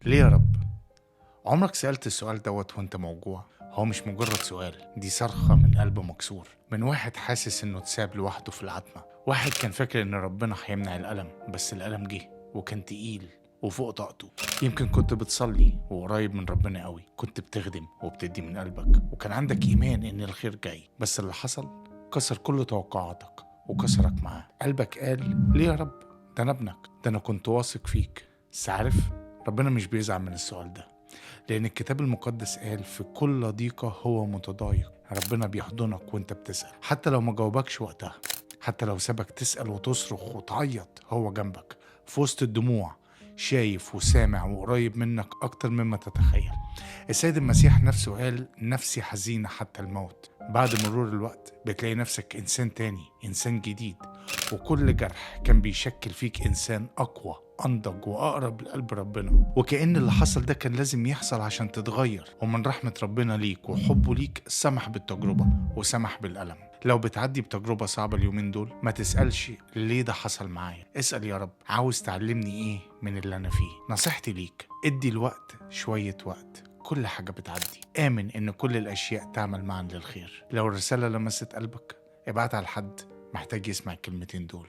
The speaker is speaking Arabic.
ليه يا رب؟ عمرك سألت السؤال دوت وانت موجوع؟ هو مش مجرد سؤال، دي صرخة من قلب مكسور، من واحد حاسس انه اتساب لوحده في العتمة. واحد كان فاكر ان ربنا هيمنع الألم، بس الألم جه وكان تقيل وفوق طاقته. يمكن كنت بتصلي وقريب من ربنا قوي، كنت بتخدم وبتدي من قلبك، وكان عندك إيمان ان الخير جاي، بس اللي حصل كسر كل توقعاتك وكسرك معاه. قلبك قال ليه يا رب؟ ده انا ابنك، ده انا كنت واثق فيك. بس عارف، ربنا مش بيزعل من السؤال ده، لأن الكتاب المقدس قال في كل ضيقة هو متضايق. ربنا بيحضنك وانت بتسأل، حتى لو ما جاوبكش وقتها، حتى لو سابك تسأل وتصرخ وتعيط، هو جنبك في وسط الدموع، شايف وسامع وقريب منك أكتر مما تتخيل. السيد المسيح نفسه قال نفسي حزينة حتى الموت. بعد مرور الوقت بتلاقي نفسك إنسان تاني، إنسان جديد، وكل جرح كان بيشكل فيك إنسان أقوى، أنضج وأقرب لقلب ربنا. وكأن اللي حصل ده كان لازم يحصل عشان تتغير، ومن رحمة ربنا ليك وحبه ليك سمح بالتجربة وسمح بالألم. لو بتعدي بتجربة صعبة اليومين دول، ما تسألش ليه ده حصل معايا، اسأل يا رب عاوز تعلمني ايه من اللي انا فيه. نصيحتي ليك، ادي الوقت شوية وقت، كل حاجة بتعدي. آمن إن كل الأشياء تعمل معا للخير. لو الرسالة لمست قلبك، ابعتها لحد محتاج يسمع الكلمتين دول.